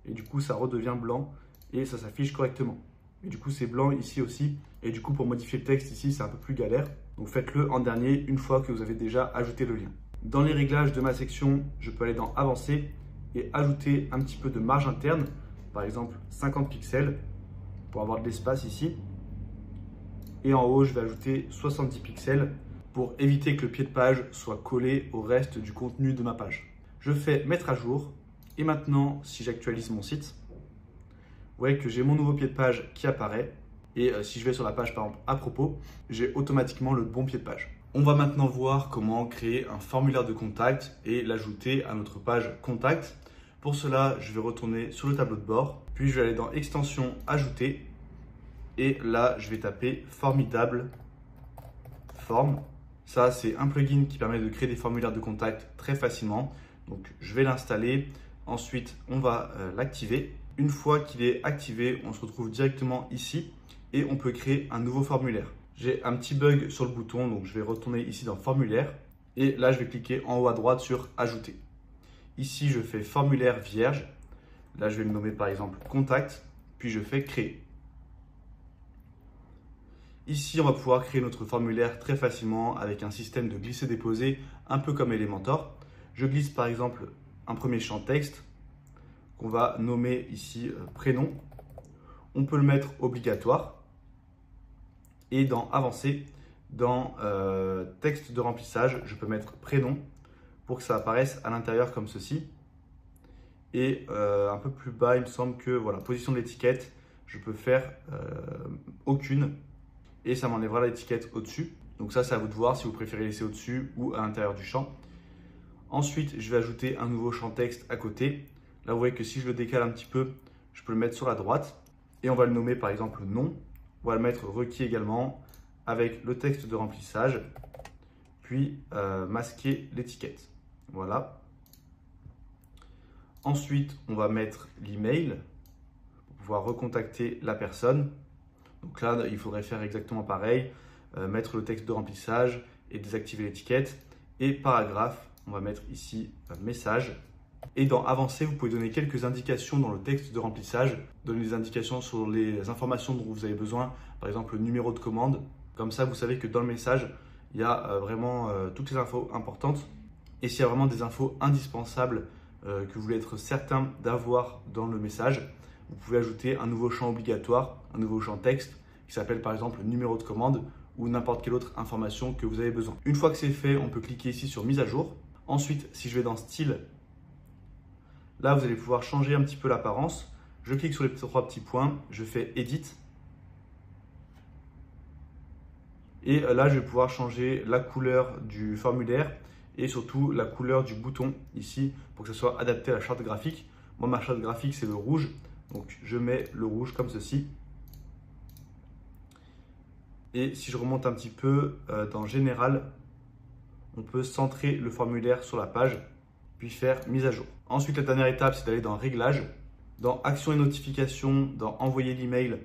Et du coup, ça redevient blanc. Et ça s'affiche correctement. Et du coup, c'est blanc ici aussi. Et du coup, pour modifier le texte ici, c'est un peu plus galère. Donc faites-le en dernier, une fois que vous avez déjà ajouté le lien. Dans les réglages de ma section, je peux aller dans Avancer et ajouter un petit peu de marge interne. Par exemple, 50 pixels pour avoir de l'espace ici. Et en haut, je vais ajouter 70 pixels pour éviter que le pied de page soit collé au reste du contenu de ma page. Je fais mettre à jour. Et maintenant, si j'actualise mon site, vous voyez que j'ai mon nouveau pied de page qui apparaît. Et si je vais sur la page par exemple à propos, j'ai automatiquement le bon pied de page. On va maintenant voir comment créer un formulaire de contact et l'ajouter à notre page contact. Pour cela, je vais retourner sur le tableau de bord, puis je vais aller dans extension ajouter. Et là, je vais taper formidable form. Ça, c'est un plugin qui permet de créer des formulaires de contact très facilement. Donc, je vais l'installer. Ensuite, on va l'activer. Une fois qu'il est activé, on se retrouve directement ici et on peut créer un nouveau formulaire. J'ai un petit bug sur le bouton, donc je vais retourner ici dans formulaire. Et là, je vais cliquer en haut à droite sur ajouter. Ici, je fais formulaire vierge. Là, je vais le nommer par exemple contact, puis je fais créer. Ici, on va pouvoir créer notre formulaire très facilement avec un système de glisser-déposer, un peu comme Elementor. Je glisse par exemple un premier champ texte qu'on va nommer ici prénom. On peut le mettre obligatoire. Et dans avancer, dans texte de remplissage, je peux mettre prénom pour que ça apparaisse à l'intérieur comme ceci. Et un peu plus bas, il me semble que voilà, position de l'étiquette, je peux faire aucune. Et ça m'enlèvera l'étiquette au-dessus. Donc ça, c'est à vous de voir si vous préférez laisser au-dessus ou à l'intérieur du champ. Ensuite, je vais ajouter un nouveau champ texte à côté. Là, vous voyez que si je le décale un petit peu, je peux le mettre sur la droite. Et on va le nommer par exemple nom. On va le mettre requis également avec le texte de remplissage. Puis masquer l'étiquette. Voilà. Ensuite, on va mettre l'email pour pouvoir recontacter la personne. Donc là, il faudrait faire exactement pareil, mettre le texte de remplissage et désactiver l'étiquette. Et paragraphe, on va mettre ici message. Et dans Avancer, vous pouvez donner quelques indications dans le texte de remplissage, donner des indications sur les informations dont vous avez besoin, par exemple le numéro de commande. Comme ça, vous savez que dans le message, il y a vraiment toutes les infos importantes. Et s'il y a vraiment des infos indispensables que vous voulez être certain d'avoir dans le message, vous pouvez ajouter un nouveau champ obligatoire, un nouveau champ texte qui s'appelle par exemple numéro de commande ou n'importe quelle autre information que vous avez besoin. Une fois que c'est fait, on peut cliquer ici sur mise à jour. Ensuite, si je vais dans style, là vous allez pouvoir changer un petit peu l'apparence. Je clique sur les trois petits points, je fais Edit. Et là, je vais pouvoir changer la couleur du formulaire et surtout la couleur du bouton ici pour que ce soit adapté à la charte graphique. Moi, ma charte graphique, c'est le rouge. Donc, je mets le rouge comme ceci. Et si je remonte un petit peu dans Général, on peut centrer le formulaire sur la page, puis faire mise à jour. Ensuite, la dernière étape, c'est d'aller dans Réglages. Dans Actions et notifications, dans Envoyer l'email,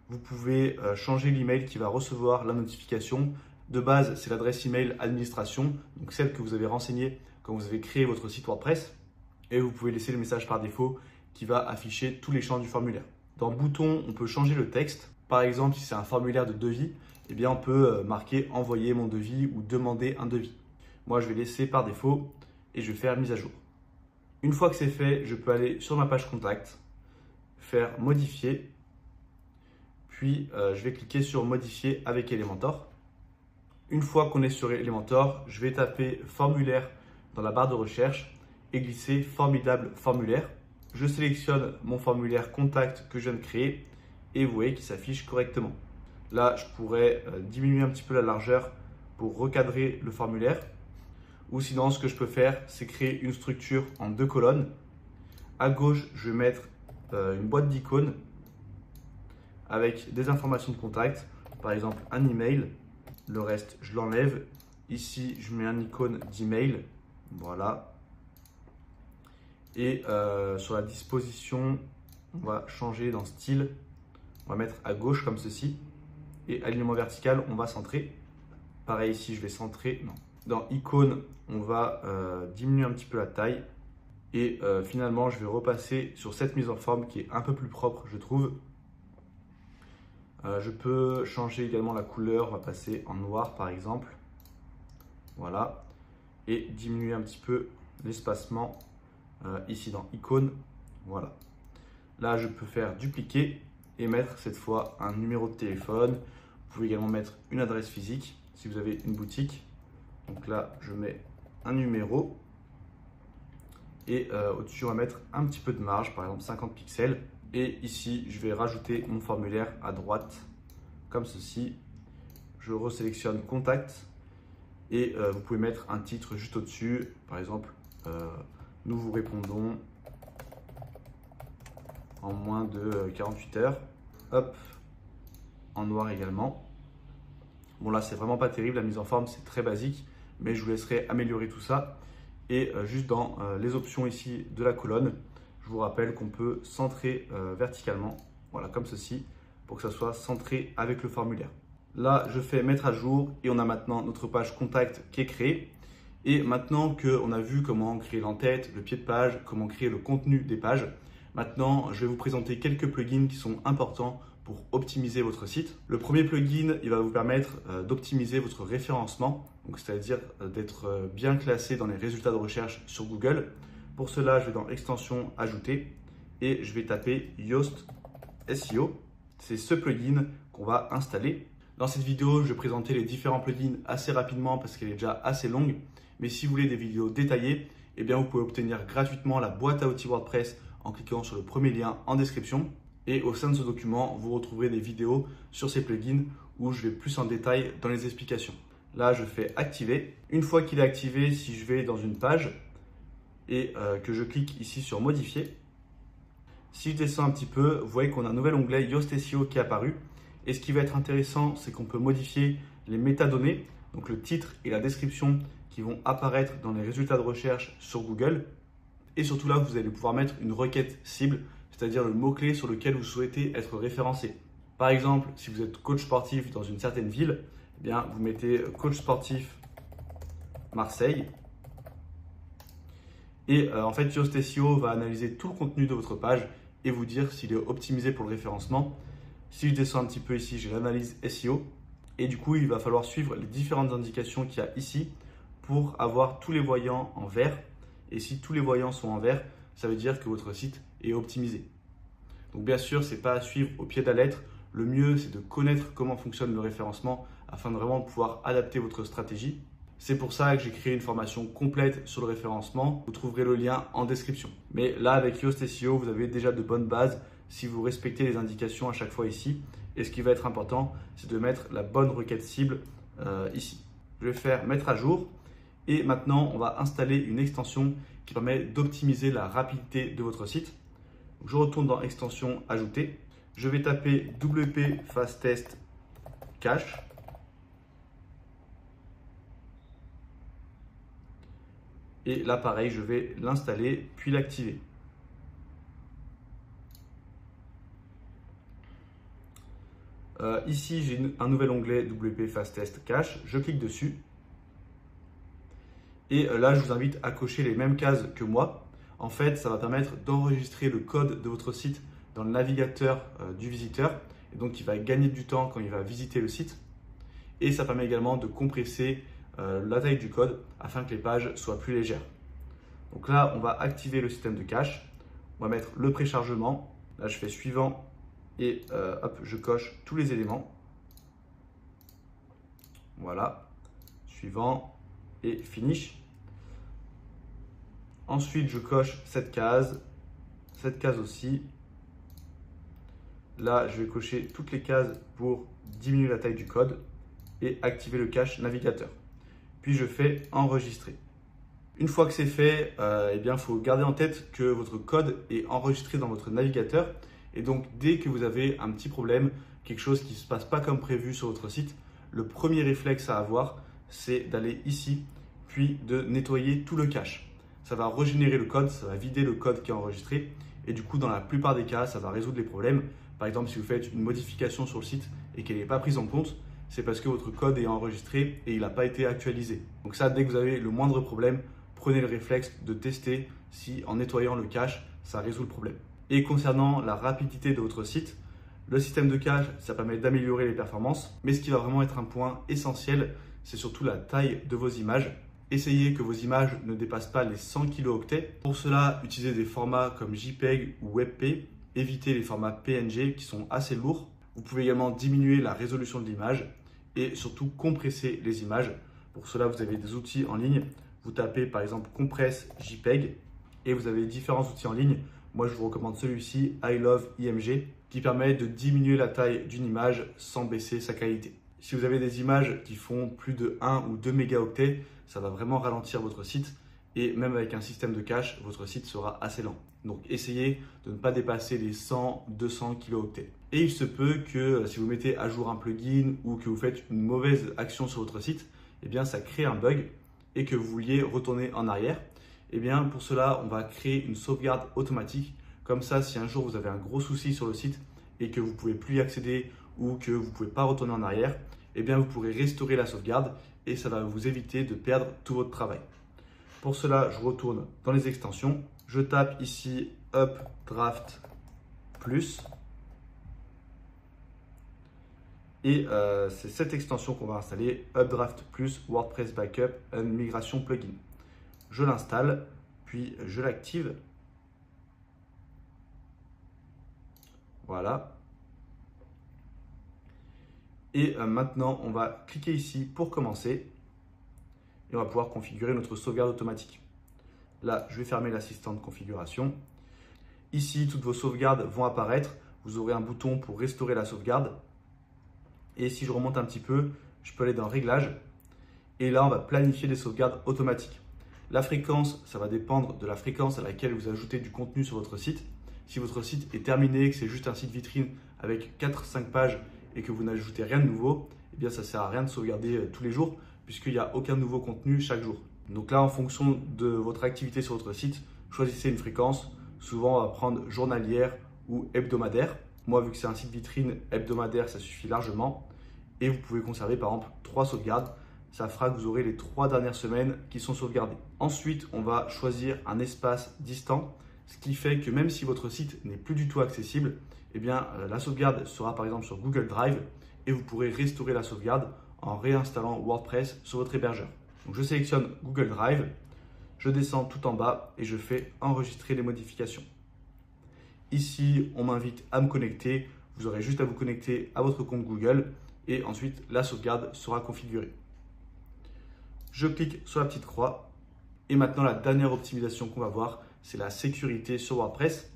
vous pouvez changer l'email qui va recevoir la notification. De base, c'est l'adresse email administration, donc celle que vous avez renseignée quand vous avez créé votre site WordPress. Et vous pouvez laisser le message par défaut qui va afficher tous les champs du formulaire. Dans Bouton, on peut changer le texte. Par exemple, si c'est un formulaire de devis, eh bien, on peut marquer Envoyer mon devis ou Demander un devis. Moi, je vais laisser par défaut et je vais faire mise à jour. Une fois que c'est fait, je peux aller sur ma page contact, faire Modifier. Puis, je vais cliquer sur Modifier avec Elementor. Une fois qu'on est sur Elementor, je vais taper Formulaire dans la barre de recherche et glisser Formidable formulaire. Je sélectionne mon formulaire contact que je viens de créer et vous voyez qu'il s'affiche correctement. Là, je pourrais diminuer un petit peu la largeur pour recadrer le formulaire. Ou sinon, ce que je peux faire, c'est créer une structure en 2 colonnes. À gauche, je vais mettre une boîte d'icônes avec des informations de contact, par exemple un email. Le reste, je l'enlève. Ici, je mets un icône d'email. Voilà. Et sur la disposition, on va changer dans style. On va mettre à gauche comme ceci. Et alignement vertical, on va centrer. Pareil ici, je vais centrer. Non. Dans icône, on va diminuer un petit peu la taille. Et finalement, je vais repasser sur cette mise en forme qui est un peu plus propre, je trouve. Je peux changer également la couleur, on va passer en noir par exemple. Voilà. Et diminuer un petit peu l'espacement ici dans icône. Voilà. Là, je peux faire dupliquer et mettre cette fois un numéro de téléphone. Vous pouvez également mettre une adresse physique si vous avez une boutique. Donc là, je mets un numéro. Et au-dessus, on va mettre un petit peu de marge, par exemple 50 pixels. Et ici, je vais rajouter mon formulaire à droite, comme ceci. Je resélectionne Contact et vous pouvez mettre un titre juste au-dessus. Par exemple, nous vous répondons en moins de 48 heures. Hop, en noir également. Bon là, c'est vraiment pas terrible, la mise en forme, c'est très basique, mais je vous laisserai améliorer tout ça. Et juste dans les options ici de la colonne, je vous rappelle qu'on peut centrer verticalement, voilà, comme ceci, pour que ça soit centré avec le formulaire. Là, je fais mettre à jour et on a maintenant notre page contact qui est créée. Et maintenant qu'on a vu comment créer l'entête, le pied de page, comment créer le contenu des pages, maintenant, je vais vous présenter quelques plugins qui sont importants pour optimiser votre site. Le premier plugin, il va vous permettre d'optimiser votre référencement, donc c'est-à-dire d'être bien classé dans les résultats de recherche sur Google. Pour cela, je vais dans Extension, Ajouter et je vais taper Yoast SEO. C'est ce plugin qu'on va installer. Dans cette vidéo, je vais présenter les différents plugins assez rapidement parce qu'elle est déjà assez longue. Mais si vous voulez des vidéos détaillées, eh bien vous pouvez obtenir gratuitement la boîte à outils WordPress en cliquant sur le premier lien en description. Et au sein de ce document, vous retrouverez des vidéos sur ces plugins où je vais plus en détail dans les explications. Là, je fais activer. Une fois qu'il est activé, si je vais dans une page et que je clique ici sur modifier, si je descends un petit peu, vous voyez qu'on a un nouvel onglet Yoast SEO qui est apparu. Et ce qui va être intéressant, c'est qu'on peut modifier les métadonnées, donc le titre et la description qui vont apparaître dans les résultats de recherche sur Google. Et surtout là, vous allez pouvoir mettre une requête cible, c'est-à-dire le mot-clé sur lequel vous souhaitez être référencé. Par exemple, si vous êtes coach sportif dans une certaine ville, eh bien, vous mettez coach sportif Marseille. Et en fait, Yoast SEO va analyser tout le contenu de votre page et vous dire s'il est optimisé pour le référencement. Si je descends un petit peu ici, j'ai l'analyse SEO. Et du coup, il va falloir suivre les différentes indications qu'il y a ici pour avoir tous les voyants en vert. Et si tous les voyants sont en vert, ça veut dire que votre site est optimisé. Donc bien sûr, ce n'est pas à suivre au pied de la lettre. Le mieux, c'est de connaître comment fonctionne le référencement afin de vraiment pouvoir adapter votre stratégie. C'est pour ça que j'ai créé une formation complète sur le référencement. Vous trouverez le lien en description. Mais là, avec Yoast SEO, vous avez déjà de bonnes bases si vous respectez les indications à chaque fois ici. Et ce qui va être important, c'est de mettre la bonne requête cible ici. Je vais faire mettre à jour. Et maintenant, on va installer une extension qui permet d'optimiser la rapidité de votre site. Donc, je retourne dans extension ajouter. Je vais taper WP Fastest Cache. Et là, pareil, je vais l'installer puis l'activer. Ici, j'ai un nouvel onglet WP Fastest Cache. Je clique dessus. Et là, je vous invite à cocher les mêmes cases que moi. En fait, ça va permettre d'enregistrer le code de votre site dans le navigateur du visiteur. Et donc, il va gagner du temps quand il va visiter le site. Et ça permet également de compresser la taille du code afin que les pages soient plus légères. Donc là, on va activer le système de cache. On va mettre le préchargement. Là, je fais suivant et hop, je coche tous les éléments. Voilà, suivant et finish. Ensuite, je coche cette case aussi. Là, je vais cocher toutes les cases pour diminuer la taille du code et activer le cache navigateur. Puis je fais enregistrer. Une fois que c'est fait, eh bien, il faut garder en tête que votre code est enregistré dans votre navigateur. Et donc, dès que vous avez un petit problème, quelque chose qui ne se passe pas comme prévu sur votre site, le premier réflexe à avoir, c'est d'aller ici, puis de nettoyer tout le cache. Ça va régénérer le code, ça va vider le code qui est enregistré. Et du coup, dans la plupart des cas, ça va résoudre les problèmes. Par exemple, si vous faites une modification sur le site et qu'elle n'est pas prise en compte, c'est parce que votre code est enregistré et il n'a pas été actualisé. Donc ça, dès que vous avez le moindre problème, prenez le réflexe de tester si en nettoyant le cache, ça résout le problème. Et concernant la rapidité de votre site, le système de cache, ça permet d'améliorer les performances. Mais ce qui va vraiment être un point essentiel, c'est surtout la taille de vos images. Essayez que vos images ne dépassent pas les 100 kilooctets. Pour cela, utilisez des formats comme JPEG ou WebP. Évitez les formats PNG qui sont assez lourds. Vous pouvez également diminuer la résolution de l'image et surtout compresser les images. Pour cela, vous avez des outils en ligne. Vous tapez par exemple Compress JPEG et vous avez différents outils en ligne. Moi, je vous recommande celui-ci, I Love IMG, qui permet de diminuer la taille d'une image sans baisser sa qualité. Si vous avez des images qui font plus de 1 ou 2 mégaoctets, ça va vraiment ralentir votre site. Et même avec un système de cache, votre site sera assez lent. Donc, essayez de ne pas dépasser les 100-200 kilooctets. Et il se peut que si vous mettez à jour un plugin ou que vous faites une mauvaise action sur votre site, eh bien, ça crée un bug et que vous vouliez retourner en arrière. Eh bien, pour cela, on va créer une sauvegarde automatique. Comme ça, si un jour vous avez un gros souci sur le site et que vous ne pouvez plus y accéder ou que vous ne pouvez pas retourner en arrière, eh bien, vous pourrez restaurer la sauvegarde et ça va vous éviter de perdre tout votre travail. Pour cela, je retourne dans les extensions. Je tape ici Updraft Plus. Et c'est cette extension qu'on va installer, Updraft Plus WordPress Backup and Migration Plugin. Je l'installe, puis je l'active. Voilà. Et maintenant, on va cliquer ici pour commencer. Et on va pouvoir configurer notre sauvegarde automatique. Là, je vais fermer l'assistant de configuration. Ici, toutes vos sauvegardes vont apparaître. Vous aurez un bouton pour restaurer la sauvegarde. Et si je remonte un petit peu, je peux aller dans Réglages. Et là, on va planifier des sauvegardes automatiques. La fréquence, ça va dépendre de la fréquence à laquelle vous ajoutez du contenu sur votre site. Si votre site est terminé, que c'est juste un site vitrine avec 4-5 pages et que vous n'ajoutez rien de nouveau, eh bien ça ne sert à rien de sauvegarder tous les jours. puisqu'il n'y a aucun nouveau contenu chaque jour. Donc là, en fonction de votre activité sur votre site, choisissez une fréquence. Souvent, on va prendre journalière ou hebdomadaire. Moi, vu que c'est un site vitrine hebdomadaire, ça suffit largement. Et vous pouvez conserver par exemple 3 sauvegardes. Ça fera que vous aurez les 3 dernières semaines qui sont sauvegardées. Ensuite, on va choisir un espace distant, ce qui fait que même si votre site n'est plus du tout accessible, eh bien, la sauvegarde sera par exemple sur Google Drive et vous pourrez restaurer la sauvegarde en réinstallant WordPress sur votre hébergeur. Donc, je sélectionne Google Drive, je descends tout en bas et je fais enregistrer les modifications. Ici, on m'invite à me connecter. Vous aurez juste à vous connecter à votre compte Google et ensuite la sauvegarde sera configurée. Je clique sur la petite croix et maintenant la dernière optimisation qu'on va voir, c'est la sécurité sur WordPress.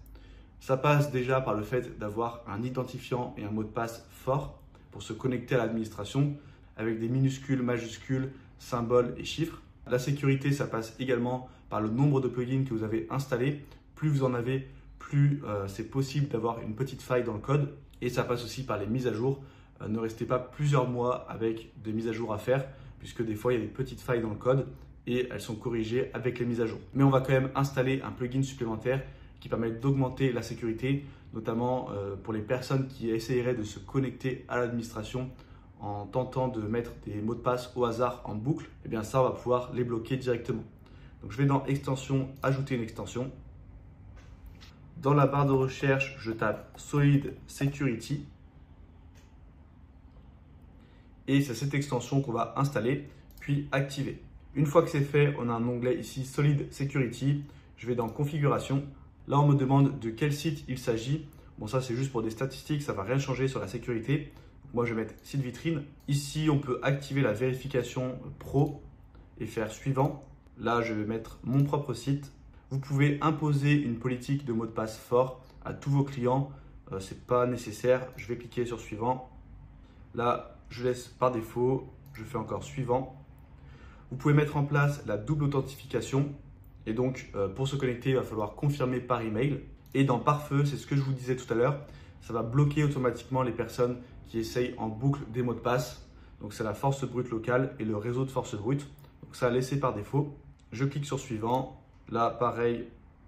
Ça passe déjà par le fait d'avoir un identifiant et un mot de passe fort pour se connecter à l'administration avec des minuscules, majuscules, symboles et chiffres. La sécurité, ça passe également par le nombre de plugins que vous avez installés. Plus vous en avez, plus c'est possible d'avoir une petite faille dans le code. Et ça passe aussi par les mises à jour. Ne restez pas plusieurs mois avec des mises à jour à faire, puisque des fois, il y a des petites failles dans le code et elles sont corrigées avec les mises à jour. Mais on va quand même installer un plugin supplémentaire qui permet d'augmenter la sécurité, notamment pour les personnes qui essaieraient de se connecter à l'administration en tentant de mettre des mots de passe au hasard en boucle. Et bien ça, on va pouvoir les bloquer directement. Donc je vais dans Extension, ajouter une extension. Dans la barre de recherche, je tape Solid Security. Et c'est cette extension qu'on va installer, puis activer. Une fois que c'est fait, on a un onglet ici Solid Security. Je vais dans Configuration. Là, on me demande de quel site il s'agit. Bon, ça, c'est juste pour des statistiques, ça ne va rien changer sur la sécurité. Donc, moi, je vais mettre site vitrine. Ici, on peut activer la vérification pro et faire suivant. Là, je vais mettre mon propre site. Vous pouvez imposer une politique de mot de passe fort à tous vos clients. Ce n'est pas nécessaire. Je vais cliquer sur suivant. Là, je laisse par défaut. Je fais encore suivant. Vous pouvez mettre en place la double authentification. Et donc, pour se connecter, il va falloir confirmer par email. Et dans Pare-Feu, c'est ce que je vous disais tout à l'heure, ça va bloquer automatiquement les personnes qui essayent en boucle des mots de passe. Donc, c'est la force brute locale et le réseau de force brute. Donc, ça a laissé par défaut. Je clique sur suivant. Là, pareil,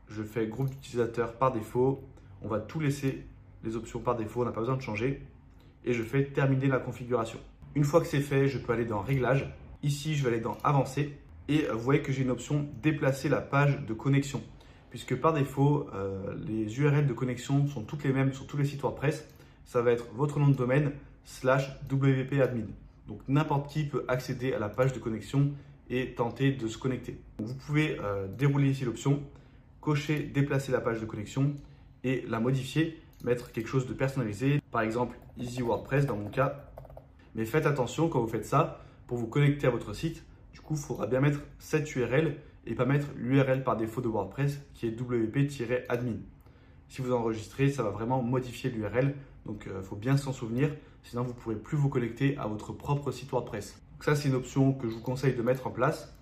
je fais groupe d'utilisateurs par défaut. On va tout laisser les options par défaut, on n'a pas besoin de changer. Et je fais terminer la configuration. Une fois que c'est fait, je peux aller dans Réglages. Ici, je vais aller dans Avancer. Et vous voyez que j'ai une option déplacer la page de connexion. Puisque par défaut, les URL de connexion sont toutes les mêmes sur tous les sites WordPress. Ça va être votre nom de domaine /wp-admin. Donc n'importe qui peut accéder à la page de connexion et tenter de se connecter. Donc, vous pouvez dérouler ici l'option, cocher déplacer la page de connexion et la modifier, mettre quelque chose de personnalisé, par exemple Easy WordPress dans mon cas. Mais faites attention quand vous faites ça, pour vous connecter à votre site, du coup, il faudra bien mettre cette URL et pas mettre l'URL par défaut de WordPress qui est wp-admin. Si vous enregistrez, ça va vraiment modifier l'URL. Donc, il faut bien s'en souvenir. Sinon, vous ne pourrez plus vous connecter à votre propre site WordPress. Donc ça, c'est une option que je vous conseille de mettre en place.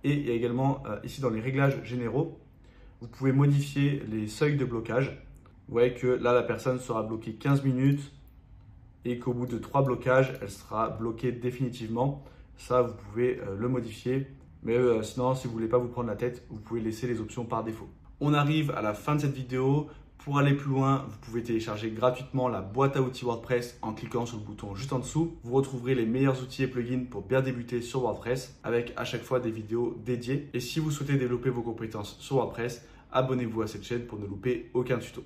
Et il y a également ici dans les réglages généraux, vous pouvez modifier les seuils de blocage. Vous voyez que là, la personne sera bloquée 15 minutes et qu'au bout de 3 blocages, elle sera bloquée définitivement. Ça, vous pouvez le modifier. Mais sinon, si vous ne voulez pas vous prendre la tête, vous pouvez laisser les options par défaut. On arrive à la fin de cette vidéo. Pour aller plus loin, vous pouvez télécharger gratuitement la boîte à outils WordPress en cliquant sur le bouton juste en dessous. Vous retrouverez les meilleurs outils et plugins pour bien débuter sur WordPress avec à chaque fois des vidéos dédiées. Et si vous souhaitez développer vos compétences sur WordPress, abonnez-vous à cette chaîne pour ne louper aucun tuto.